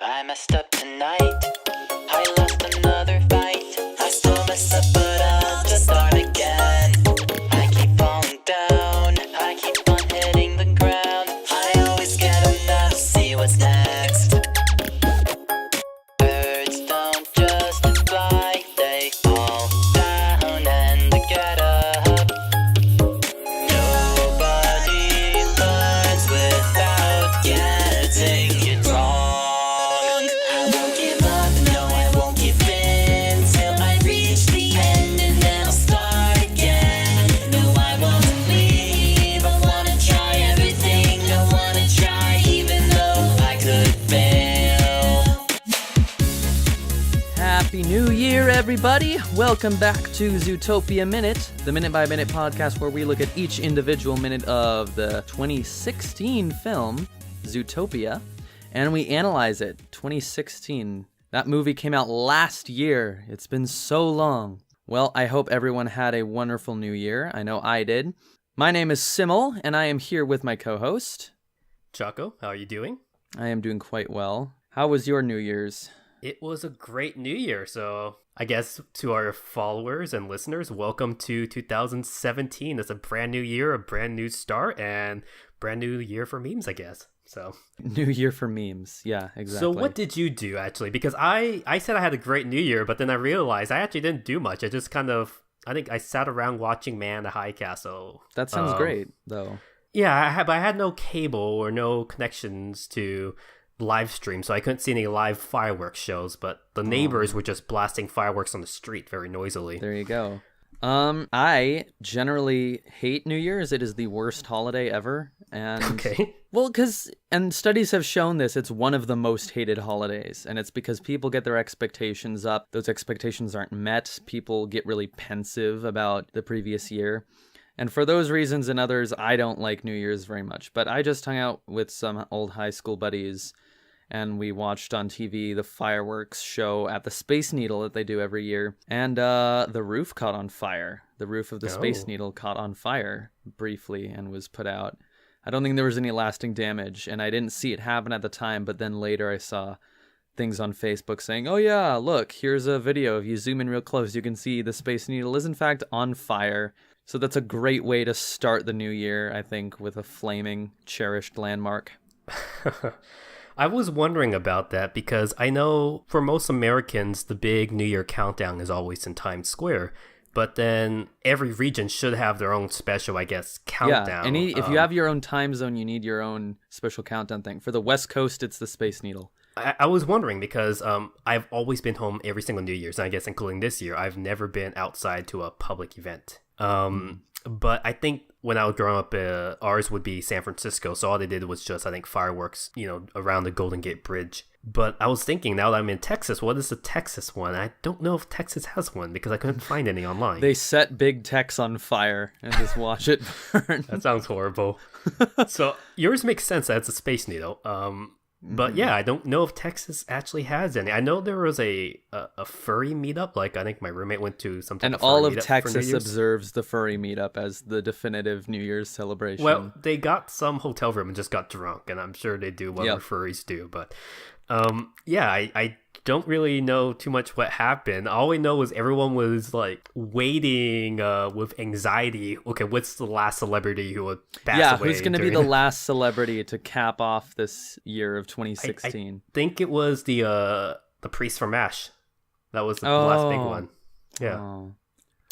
I messed up tonight. I lost another fight. I still mess up, but I'll just start again. I keep falling down. I keep on hitting the ground. I always get enough. See what's next. Birds don't just fly. They fall down and get up. Nobody learns without getting it wrong. I won't give up, no, I won't give in till I reach the end and then I'll start again. No, I won't leave. I wanna try everything. I wanna try even though I could fail. Happy New Year, everybody! Welcome back to Zootopia Minute, the minute-by-minute podcast where we look at each individual minute of the 2016 film, Zootopia, and we analyze it. 2016. That movie came out last year. It's been so long. Well, I hope everyone had a wonderful New Year. I know I did. My name is Simul, and I am here with my co-host. Choco, how are you doing? I am doing quite well. How was your New Year's? It was a great new year, so I guess to our followers and listeners, welcome to 2017. It's a brand new year, a brand new start, and brand new year for memes, I guess. So New Year for memes. Yeah, exactly. So what did you do, actually? Because I said I had a great new year, but then I realized I actually didn't do much. I just I think I sat around watching Man in the High Castle. That sounds great, though. Yeah, but I had no cable or no connections to live stream, so I couldn't see any live fireworks shows, but the neighbors were just blasting fireworks on the street very noisily. There you go. I generally hate New Year's. It is the worst holiday ever. And Okay. Well, and studies have shown this, it's one of the most hated holidays, and it's because people get their expectations up. Those expectations aren't met. People get really pensive about the previous year. And for those reasons and others, I don't like New Year's very much. But I just hung out with some old high school buddies, and we watched on TV the fireworks show at the Space Needle that they do every year. And the roof caught on fire. The roof of the Space Needle caught on fire briefly and was put out. I don't think there was any lasting damage, and I didn't see it happen at the time, but then later I saw things on Facebook saying, oh yeah, look, here's a video. If you zoom in real close, you can see the Space Needle is in fact on fire. So that's a great way to start the new year, I think, with a flaming, cherished landmark. I was wondering about that because I know for most Americans, the big New Year countdown is always in Times Square. But then every region should have their own special, I guess, countdown. Yeah, and if you have your own time zone, you need your own special countdown thing. For the West Coast, it's the Space Needle. I was wondering because I've always been home every single New Year's, and I guess including this year, I've never been outside to a public event. But I think when I was growing up, ours would be San Francisco, so all they did was just, I think, fireworks, around the Golden Gate Bridge. But I was thinking, now that I'm in Texas, what is the Texas one? I don't know if Texas has one because I couldn't find any online. They set Big Tex on fire and just watch it burn. That sounds horrible. So yours makes sense. That's a Space Needle. But yeah, I don't know if Texas actually has any. I know there was a furry meetup. Like, I think my roommate went to some type and of furry all of meetup Texas observes the furry meetup as the definitive New Year's celebration. Well, they got some hotel room and just got drunk, and I'm sure they do what furries do. But yeah, I don't really know too much what happened. All I know is everyone was like waiting with anxiety. Okay, what's the last celebrity who would pass away? Who's going to be the last celebrity to cap off this year of 2016? I think it was the priest from MASH. That was the last big one. Yeah. Oh.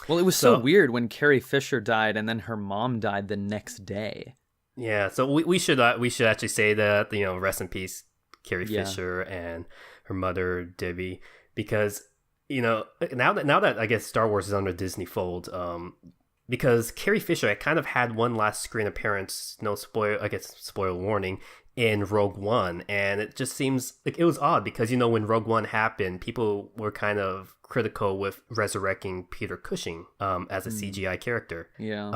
Well, it was so weird when Carrie Fisher died and then her mom died the next day. Yeah, so we should actually say that, rest in peace, Carrie Fisher and her mother Debbie, because now that I guess Star Wars is under Disney fold, because Carrie Fisher kind of had one last screen appearance, spoiler warning, in Rogue One, and it just seems like it was odd because when Rogue One happened, people were kind of critical with resurrecting Peter Cushing as a CGI character. Yeah.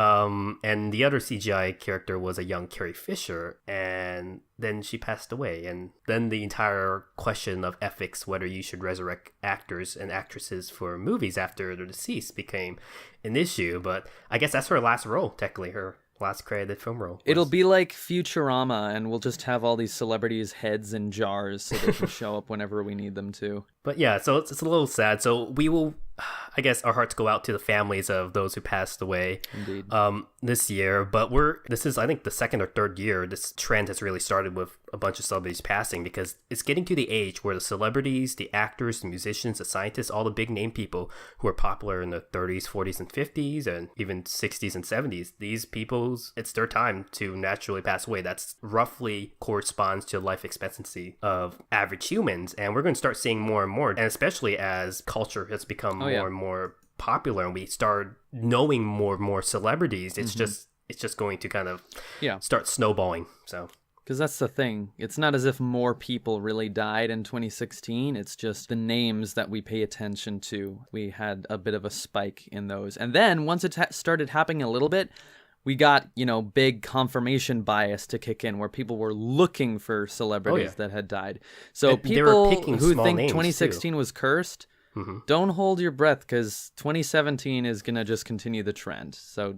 And the other CGI character was a young Carrie Fisher, and then she passed away. And then the entire question of ethics, whether you should resurrect actors and actresses for movies after they're deceased, became an issue. But I guess that's her last role, technically, her last credited film role. It'll be like Futurama, and we'll just have all these celebrities' heads in jars so they can show up whenever we need them to. But yeah, so it's a little sad. So we will, I guess our hearts go out to the families of those who passed away. Indeed. This year. But this is, I think, the second or third year this trend has really started with a bunch of celebrities passing, because it's getting to the age where the celebrities, the actors, the musicians, the scientists, all the big name people who were popular in the 30s, 40s, and 50s, and even 60s and 70s, these people's, it's their time to naturally pass away. That's roughly corresponds to life expectancy of average humans. And we're going to start seeing more and more, and especially as culture has become more and more popular and we start knowing more and more celebrities, it's just going to kind of start snowballing. So because that's the thing. It's not as if more people really died in 2016. It's just the names that we pay attention to. We had a bit of a spike in those. And then once it started happening a little bit, we got, big confirmation bias to kick in where people were looking for celebrities that had died. So and people who think names 2016 too. was cursed, don't hold your breath, because 2017 is going to just continue the trend. So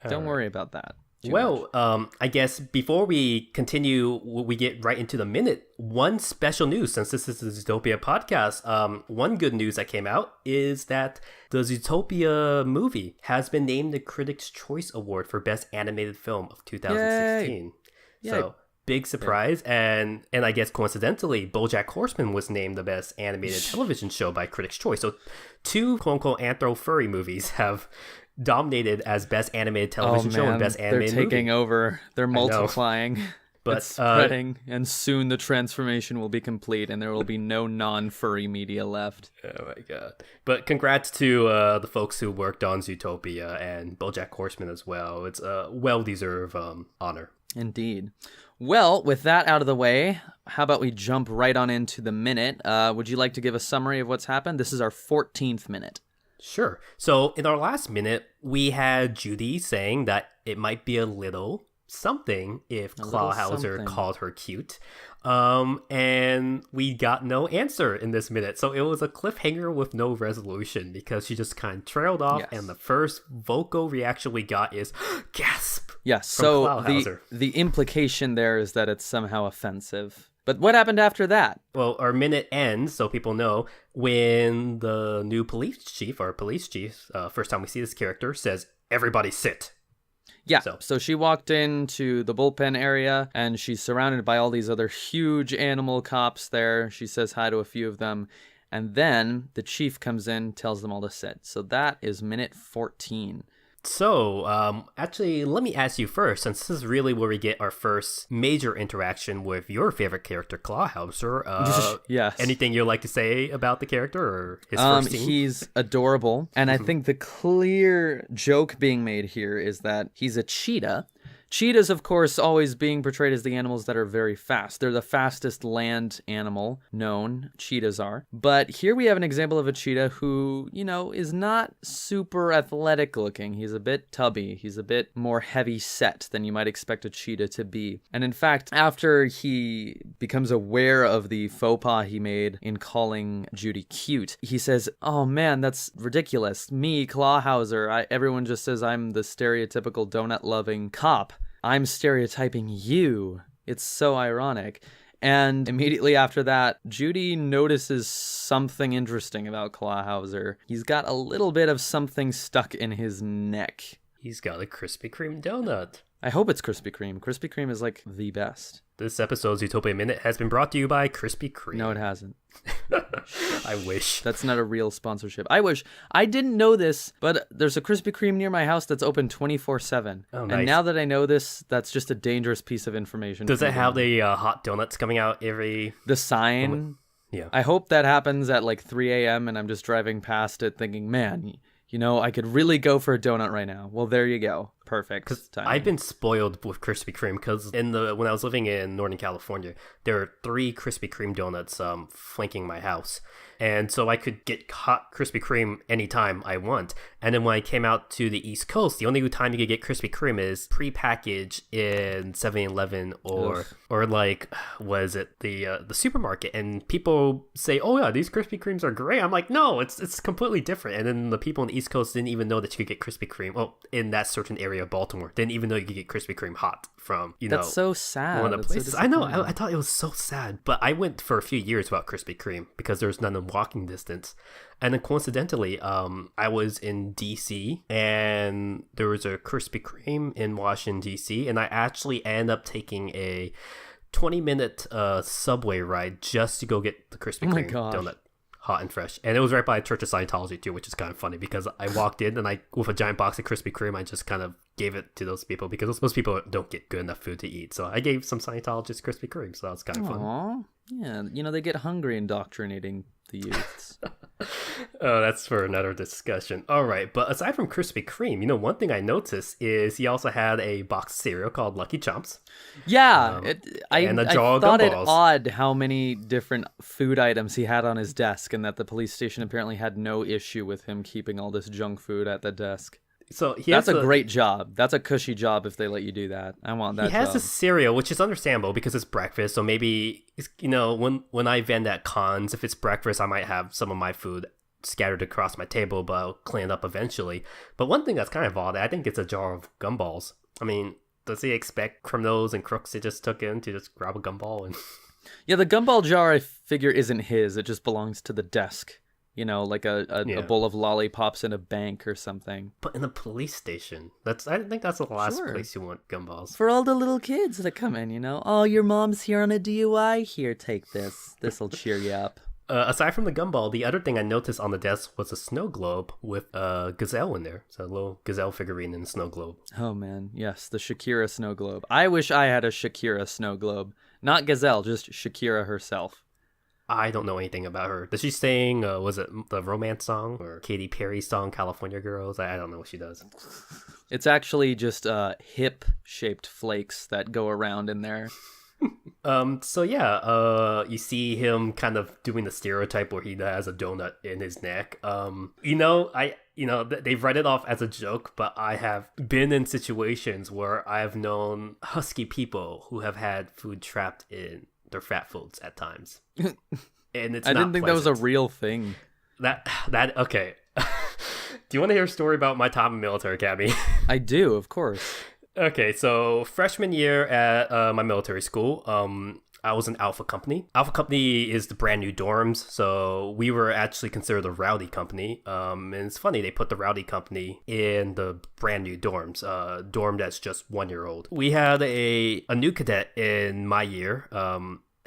don't worry about that. I guess before we continue, we get right into the minute. One special news, since this is the Zootopia podcast, one good news that came out is that the Zootopia movie has been named the Critics' Choice Award for Best Animated Film of 2016. Yay. So big surprise, and I guess coincidentally, BoJack Horseman was named the Best Animated Television Show by Critics' Choice. So two quote-unquote anthro-furry movies have dominated as Best Animated Television Show and Best Animated They're taking movie. over. They're multiplying. But it's spreading, and soon the transformation will be complete, and there will be no non-furry media left. Oh my god! But congrats to the folks who worked on Zootopia and BoJack Horseman as well. It's a well-deserved honor. Indeed. Well, with that out of the way, how about we jump right on into the minute? Would you like to give a summary of what's happened? This is our 14th minute. Sure. So in our last minute, we had Judy saying that it might be a little something if Clawhauser called her cute. And we got no answer in this minute. So it was a cliffhanger with no resolution, because she just kind of trailed off. Yes. And the first vocal reaction we got is gasp. Yes. So the implication there is that it's somehow offensive. But what happened after that? Well, our minute ends, so people know, when the new police chief, first time we see this character, says, "Everybody sit." Yeah, so she walked into the bullpen area, and she's surrounded by all these other huge animal cops there. She says hi to a few of them, and then the chief comes in, tells them all to sit. So that is minute 14. So, actually, let me ask you first, since this is really where we get our first major interaction with your favorite character, Clawhauser. Yes. Anything you'd like to say about the character or his first scene? He's adorable, and I think the clear joke being made here is that he's a cheetah. Cheetahs, of course, always being portrayed as the animals that are very fast. They're the fastest land animal known, cheetahs are. But here we have an example of a cheetah who, is not super athletic looking. He's a bit tubby. He's a bit more heavy set than you might expect a cheetah to be. And in fact, after he becomes aware of the faux pas he made in calling Judy cute, he says, "Oh man, that's ridiculous. Me, Clawhauser, everyone just says I'm the stereotypical donut-loving cop. I'm stereotyping you." It's so ironic. And immediately after that, Judy notices something interesting about Clawhauser. He's got a little bit of something stuck in his neck. He's got a Krispy Kreme donut. I hope it's Krispy Kreme. Krispy Kreme is like the best. This episode's Zootopia Minute has been brought to you by Krispy Kreme. No, it hasn't. I wish. That's not a real sponsorship. I wish. I didn't know this, but there's a Krispy Kreme near my house that's open 24/7. Oh, nice. And now that I know this, that's just a dangerous piece of information. Does it have the hot donuts coming out every... The sign? Yeah. I hope that happens at like 3 a.m. and I'm just driving past it thinking, man, I could really go for a donut right now. Well, there you go. Perfect timing. I've been spoiled with Krispy Kreme because when I was living in Northern California, there are 3 Krispy Kreme donuts flanking my house. And so I could get hot Krispy Kreme anytime I want. And then when I came out to the East Coast, the only time you could get Krispy Kreme is prepackaged in 7-Eleven or like, was it the supermarket? And people say, "Oh yeah, these Krispy Kremes are great." I'm like, no, it's completely different. And then the people on the East Coast didn't even know that you could get Krispy Kreme in that certain area area of Baltimore didn't even know you could get Krispy Kreme hot from, That's so sad. one of the That's so places. I know. disappointing. I thought it was so sad, but I went for a few years without Krispy Kreme because there's none in walking distance. And then coincidentally, I was in DC and there was a Krispy Kreme in Washington DC, and I actually ended up taking a 20-minute subway ride just to go get the Krispy Oh my Kreme gosh. donut. Hot and fresh. And it was right by Church of Scientology too, which is kind of funny because I walked in and with a giant box of Krispy Kreme, I just kind of gave it to those people because most people don't get good enough food to eat. So I gave some Scientologists Krispy Kreme, so that was kind of fun. Aw. Yeah, they get hungry indoctrinating the youths. Oh, that's for another discussion. All right, but aside from Krispy Kreme, one thing I noticed is he also had a box of cereal called Lucky Chomps. Yeah, and a I jar of thought it gumballs. odd how many different food items he had on his desk, and that the police station apparently had no issue with him keeping all this junk food at the desk. So That's a great job. That's a cushy job if they let you do that. I want that He has job. a cereal, which is understandable because it's breakfast. So maybe when I vend at cons, if it's breakfast, I might have some of my food scattered across my table, but I'll clean it up eventually. But one thing that's kind of odd, I think it's a jar of gumballs. I mean, does he expect criminals and crooks he just took in to just grab a gumball and? Yeah, the gumball jar I figure isn't his. It just belongs to the desk. Like a bowl of lollipops in a bank or something. But in a police station, I think that's the last Sure. place you want gumballs. For all the little kids that come in, oh, your mom's here on a DUI. Here, take this. This'll cheer you up. Aside from the gumball, the other thing I noticed on the desk was a snow globe with a gazelle in there. So a little gazelle figurine in a snow globe. Oh, man. Yes, the Shakira snow globe. I wish I had a Shakira snow globe. Not Gazelle, just Shakira herself. I don't know anything about her. Does she sing, was it the romance song or Katy Perry's song, California Girls? I don't know what she does. It's actually just hip-shaped flakes that go around in there. You see him kind of doing the stereotype where he has a donut in his neck. They've read it off as a joke, but I have been in situations where I've known husky people who have had food trapped in their fat folds at times. And it's I not didn't think that was a pleasant. real thing. Okay. Do you want to hear a story about my time in military academy? I do, of course. Okay, so freshman year at my military school, I was in Alpha Company. Alpha Company is the brand new dorms, so we were actually considered a rowdy company. And it's funny, they put the rowdy company in the brand new dorms, dorm that's just 1 year old. We had a new cadet in my year.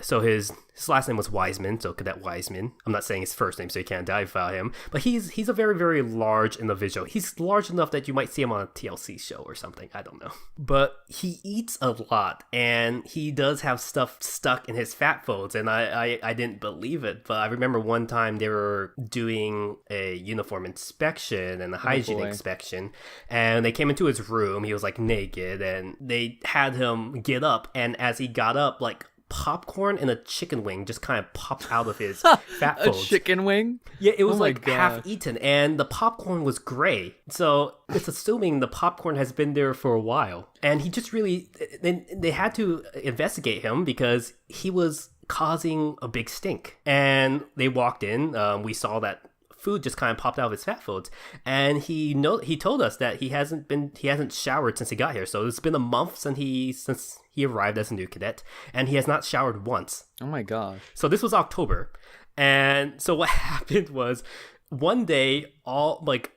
So his last name was Wiseman, so Cadet Wiseman. I'm not saying his first name, so you can't identify him. But he's a very, very large individual. He's large enough that you might see him on a TLC show or something. I don't know. But he eats a lot, and he does have stuff stuck in his fat folds, and I didn't believe it. But I remember one time they were doing a uniform inspection and a hygiene boy. inspection, and they came into his room. He was like naked, and they had him get up, and as he got up, like popcorn and a chicken wing just kind of popped out of his fat A folds. chicken wing? Yeah, it was Oh my like half gosh. eaten, and the popcorn was gray. So it's assuming the popcorn has been there for a while. And he just really, they had to investigate him because he was causing a big stink. And they walked in, we saw that food just kind of popped out of his fat folds, and he told us that he hasn't showered since he got here. So it's been a month since he arrived as a new cadet, and he has not showered once. Oh my gosh. So this was October, and so what happened was one day,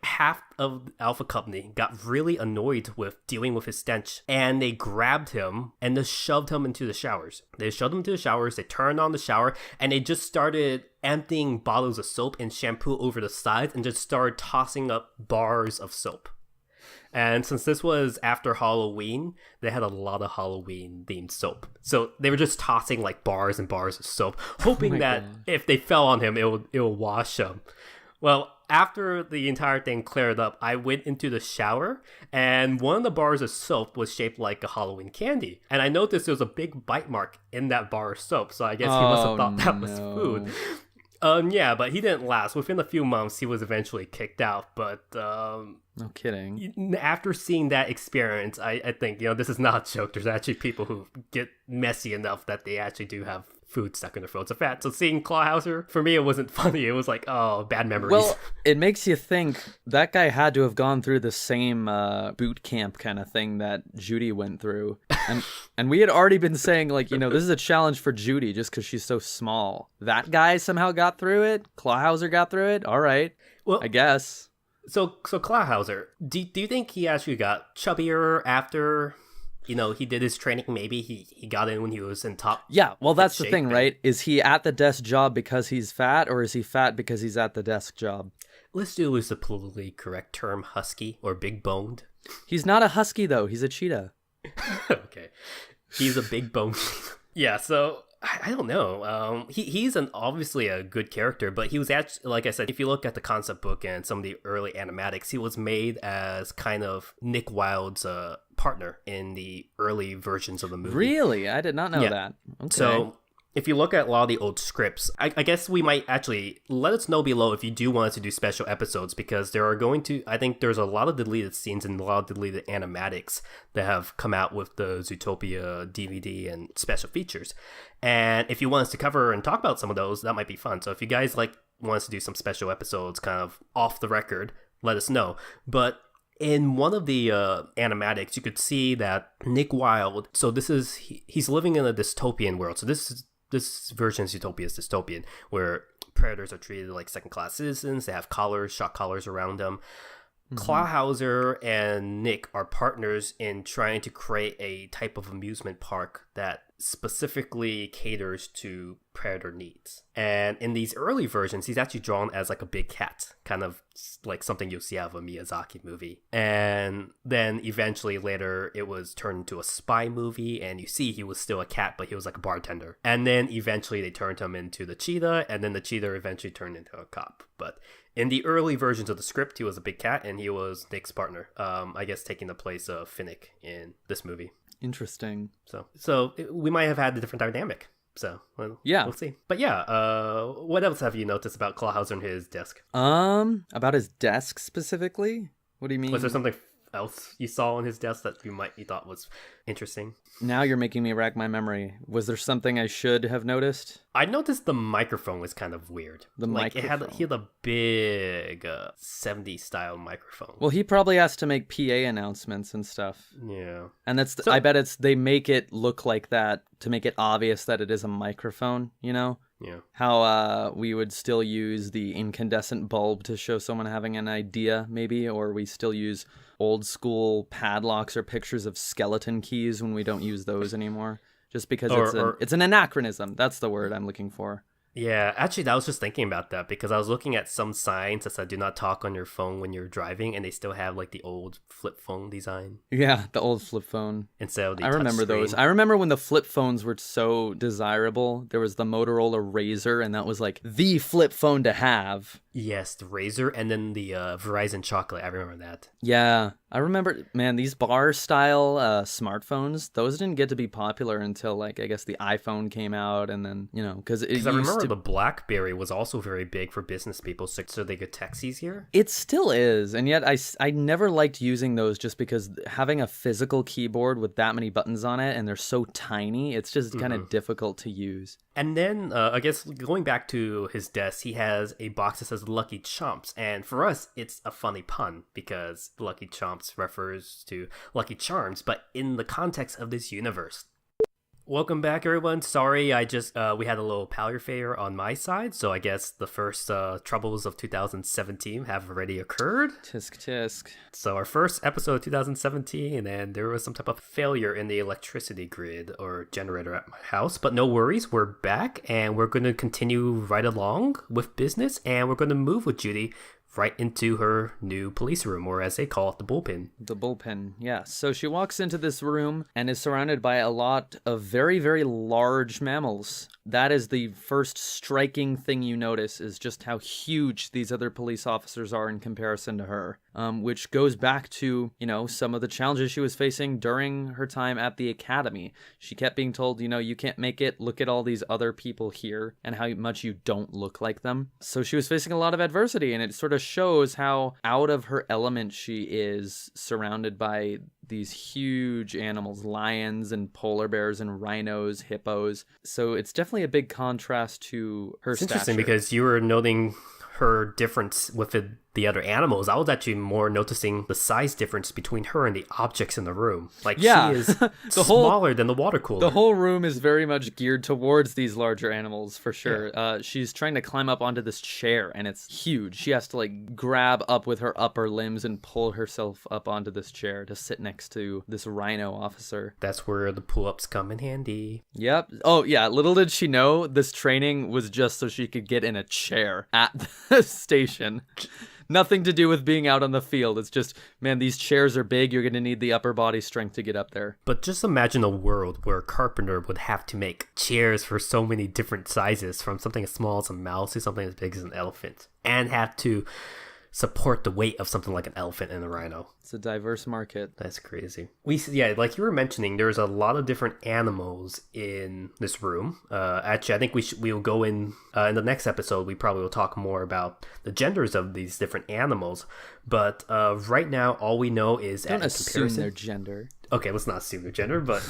half of Alpha Company got really annoyed with dealing with his stench, and they grabbed him and just shoved him into the showers. They shoved him into the showers, they turned on the shower, and they just started emptying bottles of soap and shampoo over the sides and just started tossing up bars of soap. And since this was after Halloween, they had a lot of Halloween themed soap. So they were just tossing like bars and bars of soap, hoping that God. if they fell on him, it will wash him. Well, after the entire thing cleared up, I went into the shower, and one of the bars of soap was shaped like a Halloween candy. And I noticed there was a big bite mark in that bar of soap, so I guess he must have thought that was food. Yeah, but he didn't last. Within a few months, he was eventually kicked out. But No kidding. after seeing that experience, I think, this is not a joke. There's actually people who get messy enough that they actually do have food stuck in their throats of fat. So seeing Clawhauser, for me, it wasn't funny. It was like, oh, bad memories. Well, it makes you think that guy had to have gone through the same boot camp kind of thing that Judy went through. And we had already been saying, like, this is a challenge for Judy just because she's so small. That guy somehow got through it. Clawhauser got through it. All right. Well, I guess. So Clawhauser, do you think he actually got chubbier after... he did his training. Maybe he got in when he was in top. Yeah, well, that's the thing, right? Is he at the desk job because he's fat, or is he fat because he's at the desk job? Let's use the politically correct term, husky or big boned. He's not a husky, though. He's a cheetah. Okay. He's a big boned. Yeah, so I don't know. He's obviously a good character, but he was actually, like I said, if you look at the concept book and some of the early animatics, he was made as kind of Nick Wilde's partner in the early versions of the movie. Really? I did not know that. Okay. So if you look at a lot of the old scripts, I guess we might actually let us know below if you do want us to do special episodes, because I think there's a lot of deleted scenes and a lot of deleted animatics that have come out with the Zootopia DVD and special features. And if you want us to cover and talk about some of those, that might be fun. So if you guys want us to do some special episodes kind of off the record, let us know. But in one of the animatics, you could see that Nick Wilde, so he's living in a dystopian world. So this version of Zootopia is dystopian, where predators are treated like second-class citizens. They have collars, shock collars around them. Clawhauser and Nick are partners in trying to create a type of amusement park that specifically caters to predator needs. And in these early versions, he's actually drawn as like a big cat, kind of like something you'll see out of a Miyazaki movie. And then eventually later it was turned into a spy movie, and you see he was still a cat, but he was like a bartender. And then eventually they turned him into the cheetah, and then the cheetah eventually turned into a cop. But in the early versions of the script, he was a big cat, and he was Nick's partner, I guess taking the place of Finnick in this movie. Interesting. So we might have had a different dynamic. So we'll see. But yeah, what else have you noticed about Clawhauser and his desk? About his desk specifically? What do you mean? Was there something else you saw on his desk that you thought was interesting? Now you're making me rack my memory. Was there something I should have noticed? I noticed the microphone was kind of weird. He had a big 70s style microphone. Well, he probably has to make PA announcements and stuff. Yeah. And I bet they make it look like that to make it obvious that it is a microphone, Yeah. How we would still use the incandescent bulb to show someone having an idea, maybe, or we still use old school padlocks or pictures of skeleton keys when we don't use those anymore. Just because it's an anachronism. That's the word I'm looking for. Yeah, actually, I was just thinking about that because I was looking at some signs that said "Do not talk on your phone when you're driving," and they still have like the old flip phone design. Yeah, the old flip phone. Instead of the I remember those. I remember when the flip phones were so desirable. There was the Motorola Razr, and that was like the flip phone to have. Yes, the Razr, and then the Verizon Chocolate. I remember that. Yeah, I remember, man, these bar-style smartphones, those didn't get to be popular until, like, I guess the iPhone came out, and then, because I remember the BlackBerry was also very big for business people, so they could text easier. It still is, and yet I never liked using those just because having a physical keyboard with that many buttons on it, and they're so tiny, it's just kind of difficult to use. And then, I guess, going back to his desk, he has a box that says Lucky Chomps. And for us, it's a funny pun because Lucky Chomps refers to Lucky Charms. But in the context of this universe, welcome back, everyone. Sorry, we had a little power failure on my side. So I guess the first troubles of 2017 have already occurred. Tisk tisk. So our first episode of 2017, and there was some type of failure in the electricity grid or generator at my house. But no worries, we're back, and we're going to continue right along with business, and we're going to move with Judy right into her new police room, or as they call it, the bullpen. The bullpen, yeah. So she walks into this room and is surrounded by a lot of very, very large mammals. That is the first striking thing you notice, is just how huge these other police officers are in comparison to her, which goes back to, some of the challenges she was facing during her time at the academy. She kept being told, you can't make it. Look at all these other people here and how much you don't look like them. So she was facing a lot of adversity, and it sort of shows how out of her element she is, surrounded by these huge animals, lions and polar bears and rhinos, hippos. So it's definitely a big contrast to her It's stature. interesting because you were noting her difference with the other animals. I was actually more noticing the size difference between her and the objects in the room. Like, Yeah. she is smaller than the water cooler. The whole room is very much geared towards these larger animals, for sure. She's trying to climb up onto this chair, and it's huge. She has to, like, grab up with her upper limbs and pull herself up onto this chair to sit next to this rhino officer. That's where the pull-ups come in handy. Yep. Oh, yeah. Little did she know this training was just so she could get in a chair at the station. Nothing to do with being out on the field. It's just, man, these chairs are big. You're going to need the upper body strength to get up there. But just imagine a world where a carpenter would have to make chairs for so many different sizes, from something as small as a mouse to something as big as an elephant, and have to support the weight of something like an elephant and a rhino. It's a diverse market. That's crazy. Like you were mentioning, there's a lot of different animals in this room. Actually, I think we'll go in the next episode. We probably will talk more about the genders of these different animals. But right now, all we know is Don't assume their gender. Okay, let's not assume their gender, but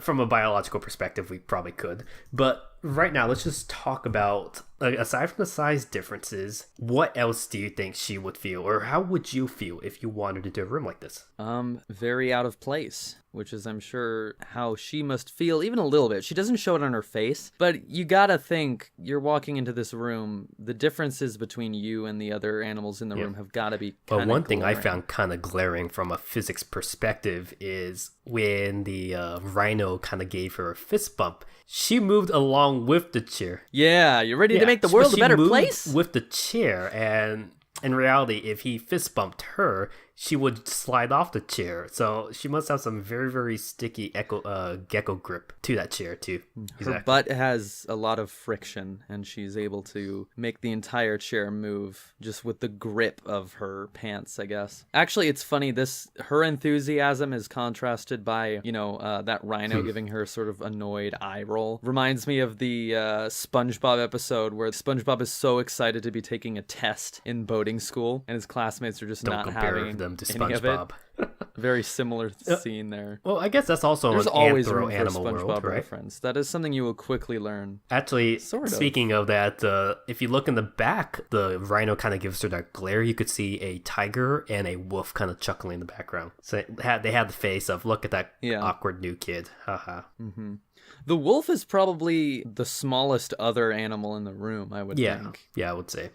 from a biological perspective, we probably could. But right now, let's just talk about, aside from the size differences, what else do you think she would feel, or how would you feel if you wandered into a room like this? Very out of place, which is, I'm sure, how she must feel, even a little bit. She doesn't show it on her face, but you gotta think, you're walking into this room, the differences between you and the other animals in the room have gotta be kind of one thing I glaring. found kind of glaring from a physics perspective is when the rhino kind of gave her a fist bump, she moved along with the chair. Yeah, you're ready to make the world a She better moved place? with the chair, and in reality, if he fist bumped her, she would slide off the chair. So she must have some very, very sticky gecko grip to that chair too. Her butt has a lot of friction, and she's able to make the entire chair move just with the grip of her pants, I guess. Actually, it's funny, her enthusiasm is contrasted by, that rhino giving her sort of annoyed eye roll. Reminds me of the SpongeBob episode where SpongeBob is so excited to be taking a test in boating school, and his classmates are just Don't not compare having them to any of it. SpongeBob. Very similar scene there. Well, I guess that's also There's an always room for a animal SpongeBob world, right? reference. That is something you will quickly learn. Actually, Sort of. speaking of that, if you look in the back, the rhino kind of gives her that glare. You could see a tiger and a wolf kind of chuckling in the background. So they had the face of, look at that awkward new kid. Haha. The wolf is probably the smallest other animal in the room, I would think. Yeah, I would say.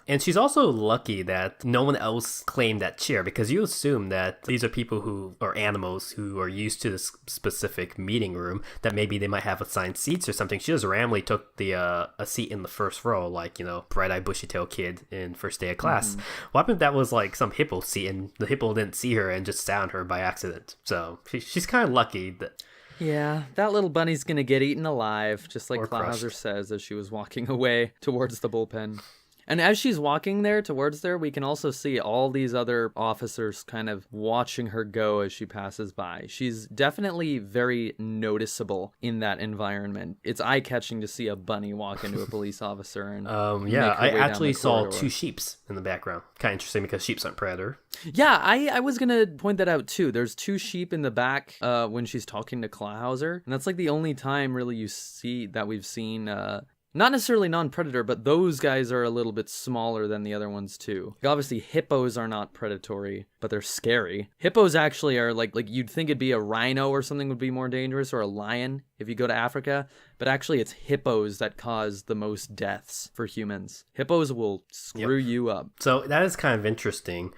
And she's also lucky that no one else claimed that chair, because you assume that these are people or animals who are used to this specific meeting room, that maybe they might have assigned seats or something. She just randomly took a seat in the first row, like, bright-eyed, bushy-tailed kid in first day of class. What happened if that was like some hippo seat and the hippo didn't see her and just sat on her by accident? So she's kind of lucky that... Yeah, that little bunny's gonna get eaten alive, just like Or crushed. Clauser says as she was walking away towards the bullpen. And as she's walking towards there, we can also see all these other officers kind of watching her go as she passes by. She's definitely very noticeable in that environment. It's eye-catching to see a bunny walk into a police officer. And make her I way down actually the saw corridor. 2 sheeps in the background. Kind of interesting because sheeps aren't predator. Yeah, I was gonna point that out too. There's 2 sheep in the back when she's talking to Clauser, and that's like the only time really we've seen not necessarily non-predator, but those guys are a little bit smaller than the other ones too. Obviously, hippos are not predatory, but they're scary. Hippos actually are like you'd think it'd be a rhino or something would be more dangerous, or a lion if you go to Africa, but actually it's hippos that cause the most deaths for humans. Hippos will screw you up. So that is kind of interesting.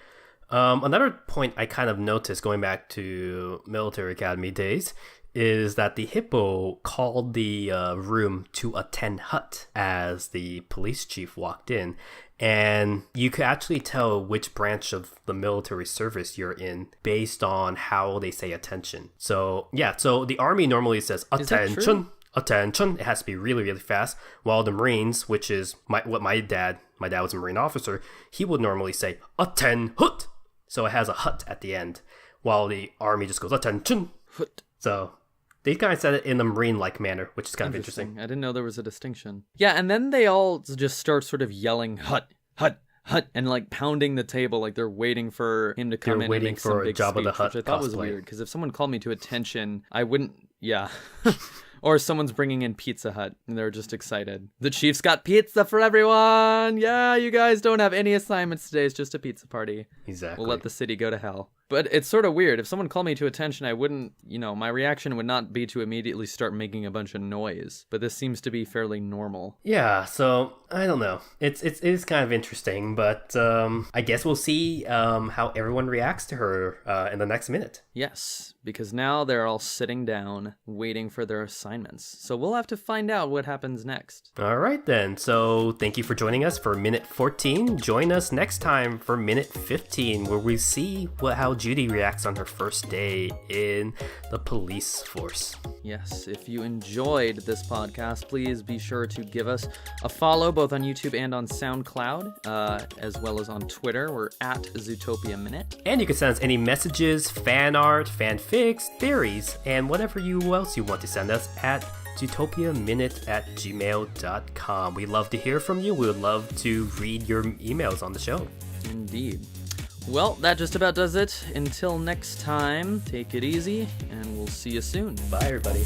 Another point I kind of noticed going back to military academy days is that the hippo called the room to attend hut as the police chief walked in. And you could actually tell which branch of the military service you're in based on how they say attention. So the army normally says that true? attention, attention. It has to be really, really fast. While the Marines, which is my dad was a Marine officer, he would normally say attend hut. So it has a hut at the end, while the army just goes attention. Hut. So they kind of said it in the Marine-like manner, which is kind of interesting. I didn't know there was a distinction. Yeah, and then they all just start sort of yelling, hut, hut, Hut, and like pounding the table like they're waiting for him to come They're in and waiting make some for a big Jabba speech, the Hutt which I thought was cosplay. weird, because if someone called me to attention, I wouldn't, yeah. Or someone's bringing in Pizza Hut and they're just excited. The Chief's got pizza for everyone. Yeah, you guys don't have any assignments today. It's just a pizza party. Exactly. We'll let the city go to hell. But it's sort of weird. If someone called me to attention, I wouldn't, my reaction would not be to immediately start making a bunch of noise. But this seems to be fairly normal. Yeah, so I don't know. It is kind of interesting, but I guess we'll see how everyone reacts to her in the next minute. Yes, because now they're all sitting down, waiting for their assignments. So we'll have to find out what happens next. All right then. So thank you for joining us for minute 14. Join us next time for minute 15, where we see how Judy reacts on her first day in the police force. Yes, if you enjoyed this podcast, please be sure to give us a follow both on YouTube and on SoundCloud, as well as on Twitter. We're at Zootopia Minute. And you can send us any messages, fan art, fanfics, theories, and whatever else you want to send us at zootopiaminute@gmail.com. We love to hear from you. We would love to read your emails on the show. Indeed. Well, that just about does it. Until next time, take it easy, and we'll see you soon. Bye, everybody.